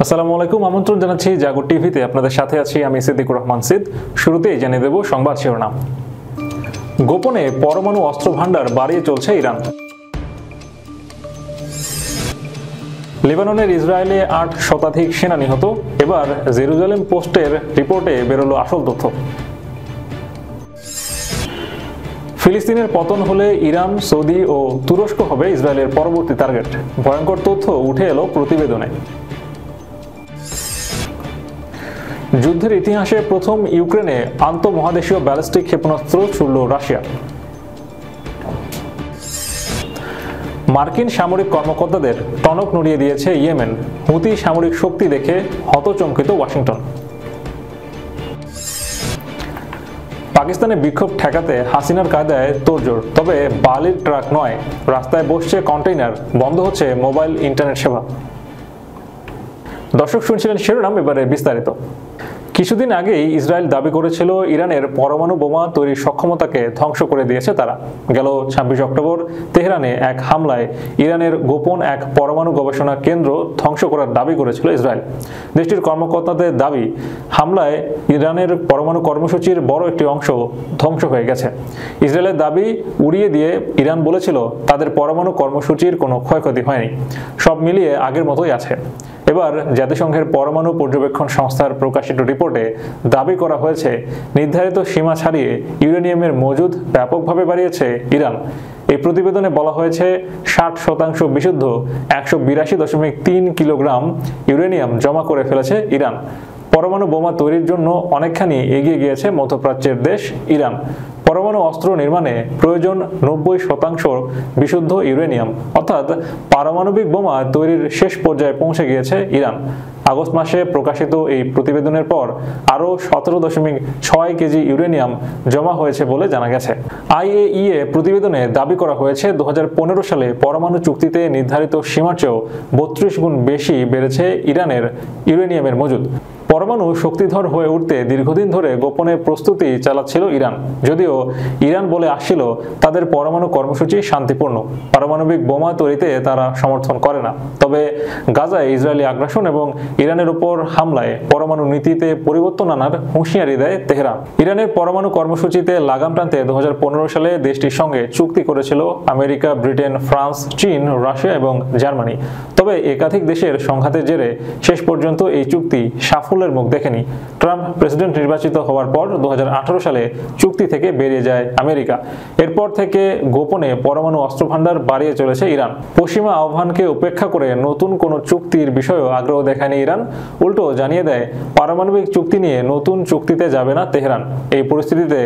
আসসালামু আলাইকুম, আমন্ত্রণ জানাচ্ছি জাগো টিভিতে। আপনাদের সাথে আছি আমি সিদ্দিকুর রহমান সিদ। শুরুতেই জানিয়ে দেব সংবাদ শিরোনাম। গোপনে পরমাণু অস্ত্র ভান্ডার বাড়িয়ে চলছে ইরান। লেবাননের ইসরায়েলে ৮ শতাধিক সেনা নিহত। এবার জেরুজালেম পোস্টের রিপোর্টে বেরোলো আসল তথ্য। ফিলিস্তিনের পতন হলে ইরান, সৌদি ও তুরস্ক হবে ইসরায়েলের পরবর্তী টার্গেট। ভয়ঙ্কর তথ্য উঠে এলো প্রতিবেদনে। যুদ্ধের ইতিহাসে প্রথম ইউক্রেনে আন্তঃমহাদেশীয় ব্যালিস্টিক ক্ষেপণাস্ত্র ছুড়ল রাশিয়া। মার্কিন সামরিক কর্মকর্তাদের টনক নড়িয়ে দিয়েছে ইয়েমেন। হুতি সামরিক শক্তি দেখে হতচমকিত ওয়াশিংটন। পাকিস্তানে বিক্ষোভ ঠেকাতে হাসিনার কায়দায় তোড়জোড়, তবে বালির ট্রাক নয়, রাস্তায় বসছে কন্টেইনার, বন্ধ হচ্ছে মোবাইল ইন্টারনেট সেবা। দর্শক, শুনছিলেন শিরোনাম, এবারে বিস্তারিত। কিছুদিন আগেই ইসরায়েল দাবি করেছিল ইরানের পরমাণু বোমা তৈরির সক্ষমতাকে ধ্বংস করে দিয়েছে তারা। গেল ২৬ অক্টোবর তেহরানে এক হামলায় ইরানের গোপন এক পরমাণু গবেষণা কেন্দ্র ধ্বংস করার দাবি করেছিল ইসরায়েল। দেশটির কর্মকর্তাদের দাবি, হামলায় ইরানের পরমাণু কর্মসূচির বড় একটি অংশ ধ্বংস হয়ে গেছে। ইসরায়েলের দাবি উড়িয়ে দিয়ে ইরান বলেছিল তাদের পরমাণু কর্মসূচির কোনো ক্ষয়ক্ষতি হয়নি, সব মিলিয়ে আগের মতোই আছে। এবার জাতিসংঘের পরমাণু পর্যবেক্ষণ সংস্থার প্রকাশিত রিপোর্টে দাবি করা হয়েছে নির্ধারিত সীমা ছাড়িয়ে ইউরেনিয়ামের মজুদ ব্যাপকভাবে বাড়িয়েছে ইরান। এই প্রতিবেদনে বলা হয়েছে ৬০% বিশুদ্ধ ১৮২.৩ কিলোগ্রাম ইউরেনিয়াম জমা করে ফেলেছে ইরান। পরমাণু বোমা তৈরির জন্য অনেকখানি এগিয়ে গিয়েছে মধ্যপ্রাচ্যের দেশ ইরান। পরমাণু অস্ত্র নির্মাণে প্রয়োজন ৯০% বিশুদ্ধ ইউরেনিয়াম, অর্থাৎ পারমাণবিক বোমা তৈরির শেষ পর্যায়ে পৌঁছে গিয়েছে ইরান। আগস্ট মাসে প্রকাশিত এই প্রতিবেদনের পর আরও ১৭.৬ কেজি ইউরেনিয়াম জমা হয়েছে বলে জানা গেছে। আইএইএ প্রতিবেদনে দাবি করা হয়েছে ২০১৫ সালে পরমাণু চুক্তিতে নির্ধারিত সীমার চেয়েও ৩২ গুণ বেশি বেড়েছে ইরানের ইউরেনিয়ামের মজুদ। পরমাণু শক্তিধর হয়ে উঠতে দীর্ঘদিন ধরে গোপনে প্রস্তুতি চালাচ্ছিল ইরান। যদিও ইরান বলে আসছিল তাদের পরমাণু কর্মসূচি শান্তিপূর্ণ, পারমাণবিক বোমা তৈরিতে তারা সমর্থন করে না। তবে গাজায় ইসরায়েলি আগ্রাসন এবং ইরানের উপর হামলায় পরমাণু নীতিতে পরিবর্তন আনার হুঁশিয়ারি দেয় তেহরান। ইরানের পরমাণু কর্মসূচিতে লাগাম টানতে ২০১৫ সালে দেশটির সঙ্গে চুক্তি করেছিল আমেরিকা, ব্রিটেন, ফ্রান্স, চীন, রাশিয়া এবং জার্মানি। তবে একাধিক দেশের সংঘাতের জেরে শেষ পর্যন্ত এই চুক্তি সাফল্যের মুখ দেখেনি। ট্রাম্প প্রেসিডেন্ট নির্বাচিত হওয়ার পর ২০১৮ সালে চুক্তি থেকে বেরিয়ে যায় আমেরিকা। এরপর থেকে গোপনে পরমাণু অস্ত্র ভান্ডার বাড়িয়ে চলেছে ইরান। পশ্চিমা আহ্বানকে উপেক্ষা করে নতুন কোনো চুক্তির বিষয়েও আগ্রহ দেখায়নি ইরান, উল্টো জানিয়ে দেয় পারমাণবিক চুক্তি নিয়ে নতুন চুক্তিতে যাবে না তেহরান। এই পরিস্থিতিতে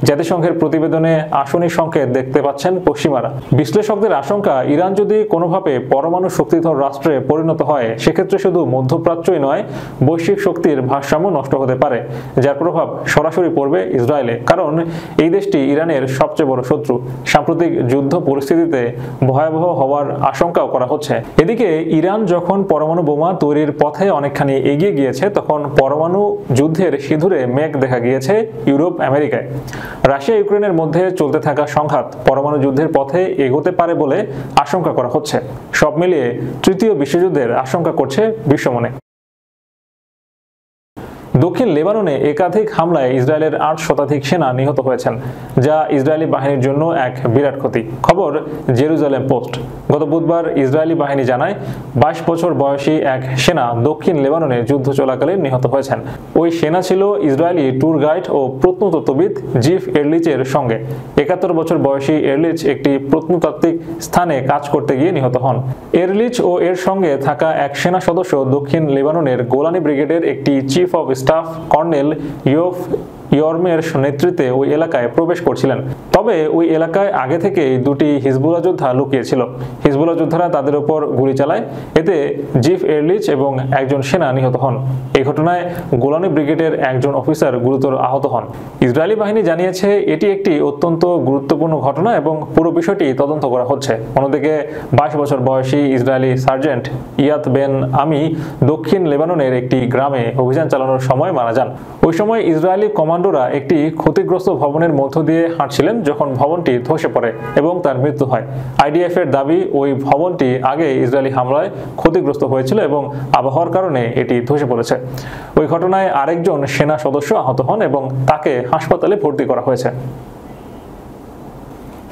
জাতিসংঘের প্রতিবেদনে আশনি সংকেত দেখতে পাচ্ছেন পশ্চিমারা। বিশ্লেষকদের আশঙ্কা, ইরান যদি কোনোভাবে পরমাণু শক্তিধর রাষ্ট্রে পরিণত হয়, সেক্ষেত্রে শুধু মধ্যপ্রাচ্যই নয়, বৈশ্বিক শক্তির ভারসাম্য নষ্ট হতে পারে, যার প্রভাব সরাসরি পড়বে ইসরায়েলে। কারণ এই দেশটি ইরানের সবচেয়ে বড় শত্রু। সাম্প্রতিক যুদ্ধ পরিস্থিতিতে ভয়াবহ হওয়ার আশঙ্কাও করা হচ্ছে। এদিকে ইরান যখন পরমাণু বোমা তৈরির পথে অনেকখানি এগিয়ে গিয়েছে, তখন পরমাণু যুদ্ধের সিঁধুরে মেঘ দেখা গিয়েছে ইউরোপ, আমেরিকায়। রাশিয়া ইউক্রেনের মধ্যে চলতে থাকা সংঘাত পরমাণু যুদ্ধের পথে এগোতে পারে বলে আশঙ্কা করা হচ্ছে। সব মিলিয়ে তৃতীয় বিশ্বযুদ্ধের আশঙ্কা করছে বিশ্বমনে। দক্ষিণ লেবাননে একাধিক হামলায় ইসরায়েলের ৮ শতাধিক সেনা নিহত হয়েছেন, যা ইসরায়েলি বাহিনীর জন্য এক বিরাট ক্ষতি। খবর জেরুজালেম পোস্ট। গত বুধবার ইসরায়েলি বাহিনী জানায় ২২ বছর বয়সী এক সেনা দক্ষিণ লেবাননে যুদ্ধ চলাকালীন নিহত হয়েছেন। ওই সেনা ছিল ইসরায়েলি ট্যুর গাইড ও প্রত্নতত্ত্ববিদ জিফ এরলিচের সঙ্গে। ৭১ বছর বয়সী এরলিচ একটি প্রত্নতাত্ত্বিক স্থানে কাজ করতে গিয়ে নিহত হন। এরলিচ ও এর সঙ্গে থাকা এক সেনা সদস্য দক্ষিণ লেবাননের গোলানি ব্রিগেডের একটি চিফ অব স্টাফ কর্নেল ইয়োফ ইয়র্মের নেতৃত্বে ওই এলাকায় প্রবেশ করছিলেন। তবে ওই এলাকায় আগে থেকেই দুটি হিজবুল্লাহ যোদ্ধা লুকিয়েছিল। হিজবুল্লাহ যোদ্ধারা তাদের উপর গুলি চালায়, এতে জিফ এরলিচ এবং একজন সেনা নিহত হন। এই ঘটনায় গোলানি ব্রিগেডের একজন অফিসার গুরুতর আহত হন। ইসরায়েলি বাহিনী জানিয়েছে এটি একটি অত্যন্ত গুরুত্বপূর্ণ ঘটনা এবং পুরো বিষয়টি তদন্ত করা হচ্ছে। অন্যদিকে ২২ বছর বয়সী ইসরায়েলি সার্জেন্ট ইয়াত বেন আমি দক্ষিণ লেবাননের একটি গ্রামে অভিযান চালানোর সময় মারা যান। ওই সময় ইসরায়েলি কমান্ডো কমান্ডোরা একটি ক্ষতিগ্রস্ত ভবনের মধ্য দিয়ে হাঁটছিলেন যখন ভবনটি ধসে পড়ে এবং তার মৃত্যু হয়। আইডিএফ এর দাবি, ওই ভবনটি আগে ইসরায়েলি হামলায় ক্ষতিগ্রস্ত হয়েছিল এবং আবহাওয়ার কারণে এটি ধসে পড়েছে। ওই ঘটনায় আরেকজন সেনা সদস্য আহত হন এবং তাকে হাসপাতালে ভর্তি করা হয়েছে।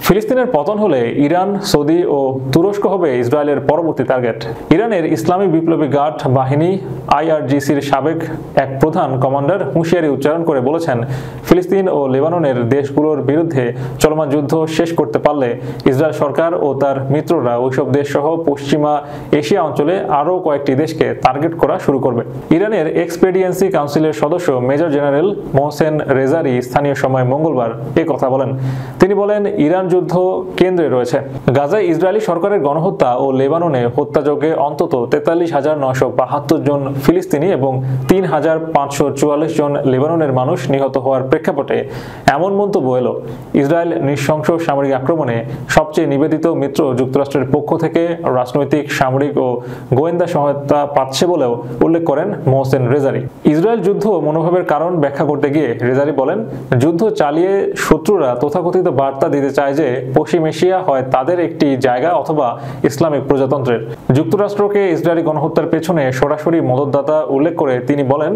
ফিলিস্তিনের পতন হলে ইরান, সৌদি ও তুরস্ক হবে ইসরায়েলের পরবর্তী টার্গেট। ইরানের ইসলামী বিপ্লবী গার্ড বাহিনী IRGCর সাবেক এক প্রধান কমান্ডার হুঁশিয়ারি উচ্চারণ করে বলেছেন, ফিলিস্তিন ও লেবাননের দেশগুলোর বিরুদ্ধে চলমান যুদ্ধ শেষ করতে পারলে ইসরায়েল সরকার ও তার মিত্ররা ওইসব দেশসহ পশ্চিমা এশিয়া অঞ্চলে আরও কয়েকটি দেশকে টার্গেট করা শুরু করবে। ইরানের এক্সপেডিয়েন্সি কাউন্সিলের সদস্য মেজর জেনারেল মোহসেন রেজারি স্থানীয় সময় মঙ্গলবার এ কথা বলেন। তিনি বলেন, ইরান যুদ্ধ কেন্দ্রে রয়েছে। গাজায় ইসরায়েলি সরকারের গণহত্যা ও লেবাননে হত্যাযজ্ঞে অন্তত 43,972 জন ফিলিস্তিনি এবং 3,544 জন লেবাননের মানুষ নিহত হওয়ার প্রেক্ষাপটে এমন মন্তব্য এলো। ইসরায়েল নৃশংস সামরিক আক্রমণে সবচেয়ে নিবেদিত মিত্র যুক্তরাষ্ট্রের পক্ষ থেকে রাজনৈতিক, সামরিক ও গোয়েন্দা সহায়তা পাচ্ছে বলেও উল্লেখ করেন মোহসেন রেজারি। ইসরায়েল যুদ্ধ মনোভাবের কারণ ব্যাখ্যা করতে গিয়ে রেজারি বলেন, যুদ্ধ চালিয়ে শত্রুরা তথাকথিত বার্তা দিতে চায় যে পশ্চিম এশিয়া হয় তাদের একটি জায়গা অথবা ইসলামিক প্রজাতন্ত্রের। যুক্তরাষ্ট্রকে ইসরায়েলি গণহত্যার পেছনে সরাসরি মদতদাতা উল্লেখ করে তিনি বলেন,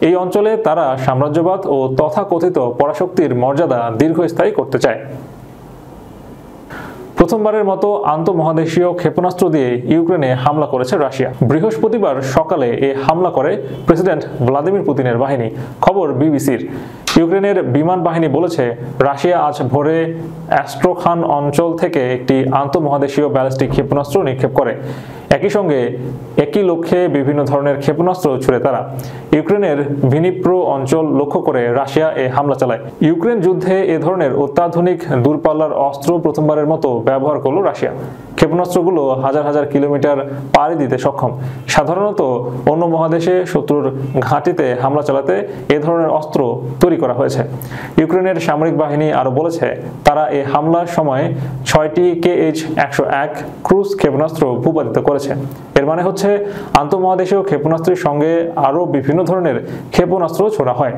এই অঞ্চলে তারা সাম্রাজ্যবাদ ও তথাকথিত পরাশক্তির মর্যাদা দীর্ঘস্থায়ী করতে চায়। প্রথমবারের মতো আন্তঃমহাদেশীয় ক্ষেপণাস্ত্র দিয়ে ইউক্রেনে হামলা করেছে রাশিয়া। বৃহস্পতিবার সকালে এ হামলা করে প্রেসিডেন্ট ভ্লাদিমির পুতিনের বাহিনী, খবর বিবিসির। ইউক্রেনের বিমান বাহিনী বলেছে, রাশিয়া আজ ভোরে অ্যাস্ট্রোখান অঞ্চল থেকে একটি আন্তঃমহাদেশীয় ব্যালিস্টিক ক্ষেপণাস্ত্র নিক্ষেপ করে। একই সঙ্গে একই লক্ষ্যে বিভিন্ন ধরনের ক্ষেপণাস্ত্র ছুড়ে তারা। ইউক্রেনের ভিনিপ্রো অঞ্চল লক্ষ্য করে রাশিয়া এ হামলা চালায়। ইউক্রেন যুদ্ধে এ ধরনের অত্যাধুনিক দূরপাল্লার অস্ত্র প্রথমবারের মতো ব্যবহার করল রাশিয়া। ক্ষেপণাস্ত্রগুলো হাজার হাজার কিলোমিটার পাড়ি দিতে সক্ষম। সাধারণত অন্য মহাদেশে শত্রুর ঘাঁটিতে হামলা চালাতে এ ধরনের অস্ত্র তৈরি করা হয়েছে। ইউক্রেনের সামরিক বাহিনী আরও বলেছে, তারা এ হামলার সময় 6টি KH-101 ক্রুজ ক্ষেপণাস্ত্র ভূপাতিত করেছে। এর মানে হচ্ছে আন্তঃমহাদেশীয় ক্ষেপণাস্ত্রের সঙ্গে আরও বিভিন্ন ধরনের ক্ষেপণাস্ত্র ছোড়া হয়।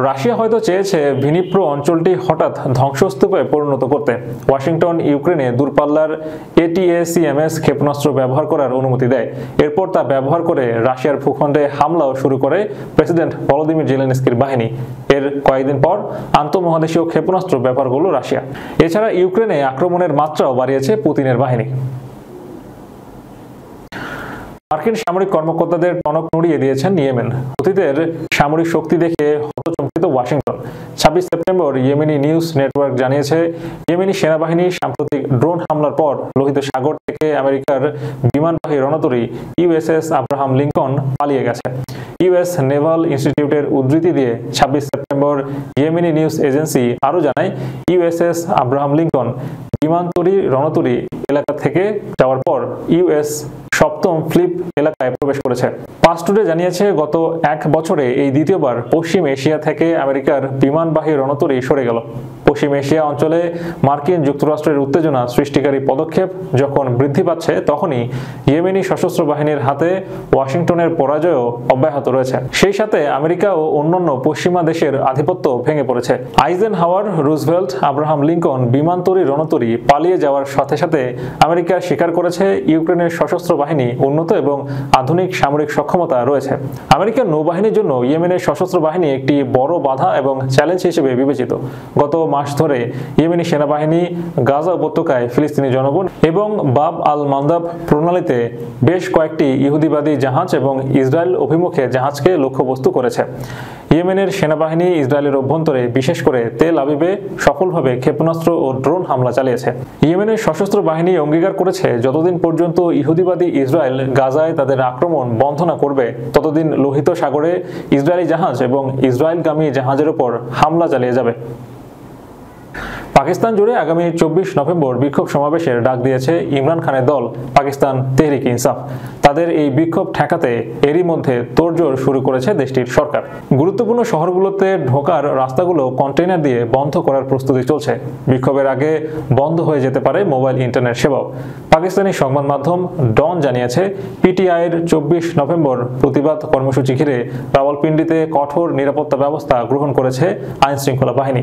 রাশিয়া হয়তো চেয়েছে ভিনিপ্রো অঞ্চলটি হঠাৎ ধ্বংসস্তূপে পরিণত করতে। ওয়াশিংটন ইউক্রেনে দূরপাল্লার ATACMS ক্ষেপণাস্ত্র ব্যবহার করার অনুমতি দেয়। এরপর তা ব্যবহার করে রাশিয়ার ভূখণ্ডে হামলাও শুরু করে প্রেসিডেন্ট ভলোদিমির জেলেনস্কির বাহিনী। এর কয়েকদিন পর আন্তঃমহাদেশীয় ক্ষেপণাস্ত্র ব্যবহার করল রাশিয়া। এছাড়া ইউক্রেনে আক্রমণের মাত্রাও বাড়িয়েছে পুতিনের বাহিনী। মার্কিন সামরিক কর্মকর্তাদের টনক নড়িয়ে দিয়েছেন ইয়েমেন। হুথিদের সামরিক শক্তি দেখে হতচকিত Washington. 26 September Yemeni news network জানিয়েছে, ইয়েমেনি সেনাবাহিনী সাম্প্রতিক ড্রোন হামলার পর লোহিত সাগর থেকে আমেরিকার বিমানবাহী রণতরী USS আব্রাহাম লিঙ্কন পালিয়ে গেছে। US নেভাল ইনস্টিটিউটের উদ্ধৃতি দিয়ে 26 সেপ্টেম্বর ইয়েমেনি নিউজ এজেন্সি আরও জানায়, USS আব্রাহাম লিঙ্কন বিমানতরী রণতরী এলাকা থেকে যাওয়ার পর US সপ্তম ফ্লিপ এলাকায় প্রবেশ করেছে। পাস টুডে জানিয়েছে, গত 1 বছরে এই দ্বিতীয়বার পশ্চিম এশিয়া থেকে আমেরিকার বিমানবাহী রণতরী সরে গেল। পশ্চিম এশিয়া অঞ্চলে মার্কিন যুক্তরাষ্ট্রের উত্তেজনা সৃষ্টিকারী পদক্ষেপ যখন বৃদ্ধি পাচ্ছে, তখনই ইয়েমেনি সশস্ত্র বাহিনীর হাতে ওয়াশিংটনের পরাজয়ও অব্যাহত রয়েছে। সেই সাথে আমেরিকা ও অন্যান্য পশ্চিমা দেশের আধিপত্য ভেঙে পড়েছে। আইজেনহাওয়ার, রুজভেল্ট, আব্রাহাম লিঙ্কন বিমানতরী রণতরী পালিয়ে যাওয়ার সাথে সাথে আমেরিকা স্বীকার করেছে ইউক্রেনের সশস্ত্র বাহিনী উন্নত এবং আধুনিক সামরিক সক্ষমতা রয়েছে। আমেরিকার নৌবাহিনীর জন্য ইয়েমেনের সশস্ত্র বাহিনী একটি বড় বাধা এবং চ্যালেঞ্জ হিসেবে বিবেচিত। গত মাস ধরে ইয়েমেনি সেনাবাহিনী গাজা উপত্যকায় ফিলিস্তিনি জনগণ এবং বাব আল মান্দাব প্রণালীতে বেশ কয়েকটি ইহুদিবাদী জাহাজ এবং ইসরায়েল অভিমুখে জাহাজকে লক্ষ্যবস্তু করেছে। ইয়েমেনের সেনাবাহিনী ইসরায়েলের অভ্যন্তরে, বিশেষ করে তেল আবিবে সফলভাবে ক্ষেপণাস্ত্র ও ড্রোন হামলা চালিয়েছে। ইয়েমেনের সশস্ত্র বাহিনী অঙ্গীকার করেছে, যতদিন পর্যন্ত ইহুদিবাদী ইসরায়েল গাজায় তাদের আক্রমণ বন্ধ না করবে, ততদিন লোহিত সাগরে ইসরায়েলি জাহাজ এবং ইসরায়েলগামী জাহাজের উপর হামলা চালিয়ে যাবে। পাকিস্তান জুড়ে আগামী 24 নভেম্বর বিক্ষোভ সমাবেশের ডাক দিয়েছে ইমরান খানের দল পাকিস্তান তেহরিক ইনসাফ। তাদের এই বিক্ষোভ ঠেকাতে এরই মধ্যে তোড়জোড় শুরু করেছে দেশটির সরকার। গুরুত্বপূর্ণ শহরগুলোতে ঢোকার রাস্তাগুলো কন্টেইনার দিয়ে বন্ধ করার প্রস্তুতি চলছে। বিক্ষোভের আগে বন্ধ হয়ে যেতে পারে মোবাইল ইন্টারনেট সেবাও। পাকিস্তানি সংবাদ মাধ্যম ডন জানিয়েছে, পিটিআইয়ের 24 নভেম্বর প্রতিবাদ কর্মসূচি ঘিরে রাওয়ালপিন্ডিতে কঠোর নিরাপত্তা ব্যবস্থা গ্রহণ করেছে আইন শৃঙ্খলা বাহিনী।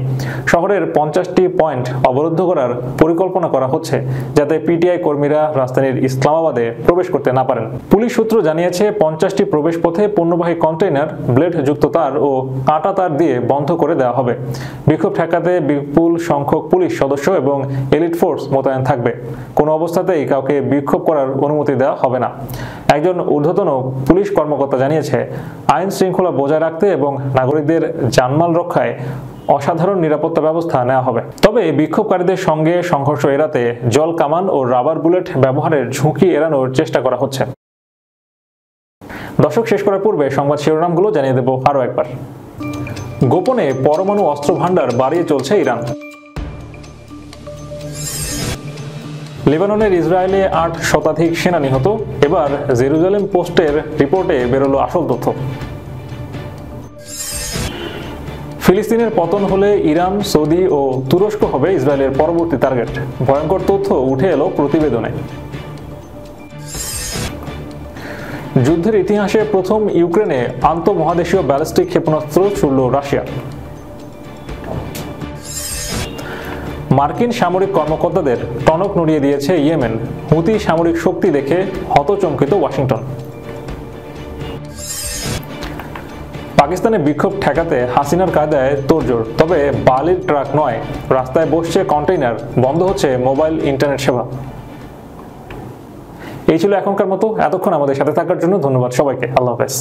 শহরের 50টি পয়েন্ট অবরুদ্ধ করার পরিকল্পনা করা হচ্ছে, যাতে পিটিআই কর্মীরা রাজধানীর ইসলামাবাদে প্রবেশ করতে না পারেন। পুলিশ সূত্র জানিয়েছে, 50টি প্রবেশ পথে পণ্যবাহী কন্টেইনার, ব্লেড যুক্ত তার ও কাঁটা তার দিয়ে বন্ধ করে দেওয়া হবে। বিক্ষোভ ঠেকাতে বিপুল সংখ্যক পুলিশ সদস্য এবং এলিট ফোর্স মোতায়েন থাকবে। কোনো অবস্থাতেই কাউকে বিক্ষোভ করার অনুমতি দেওয়া হবে না। একজন ঊর্ধ্বতন পুলিশ কর্মকর্তা জানিয়েছে, আইন শৃঙ্খলা বজায় রাখতে এবং নাগরিকদের জানমাল রক্ষায় অসাধারণ নিরাপত্তা ব্যবস্থা নেওয়া হবে। তবে বিক্ষোভকারীদের সঙ্গে সংঘর্ষ এড়াতে জল কামান ও রাবার বুলেট ব্যবহারের ঝুঁকি এড়ানোর চেষ্টা করা হচ্ছে। দর্শক, শেষ করার পূর্বে সংবাদ শিরোনামগুলো জানিয়ে দেব আরও একবার। গোপনে পরমাণু অস্ত্র ভান্ডার বাড়িয়ে চলছে ইরান। লেবাননের ইসরায়েলে 8 শতাধিক সেনা নিহত। এবার জেরুজালেম পোস্টের রিপোর্টে বেরোলো আসল তথ্য। ফিলিস্তিনের পতন হলে ইরান, সৌদি ও তুরস্ক হবে ইসরায়েলের পরবর্তী টার্গেট। ভয়ঙ্কর তথ্য উঠে এলো প্রতিবেদনে। যুদ্ধের ইতিহাসে প্রথম ইউক্রেনে আন্তঃমহাদেশীয় ব্যালিস্টিক ক্ষেপণাস্ত্র ছুড়ল রাশিয়া। মার্কিন সামরিক কর্মকর্তাদের টনক নড়িয়ে দিয়েছে ইয়েমেন। হুতি সামরিক শক্তি দেখে হতচমকিত ওয়াশিংটন। পাকিস্তানে বিক্ষোভ ঠেকাতে হাসিনার কায়দায় তোড়জোড়। তবে বালির ট্রাক নয়, রাস্তায় বসছে কন্টেইনার, বন্ধ হচ্ছে মোবাইল ইন্টারনেট সেবা। এই ছিল এখনকার মতো। এতক্ষণ আমাদের সাথে থাকার জন্য ধন্যবাদ সবাইকে। আল্লাহ হাফেজ।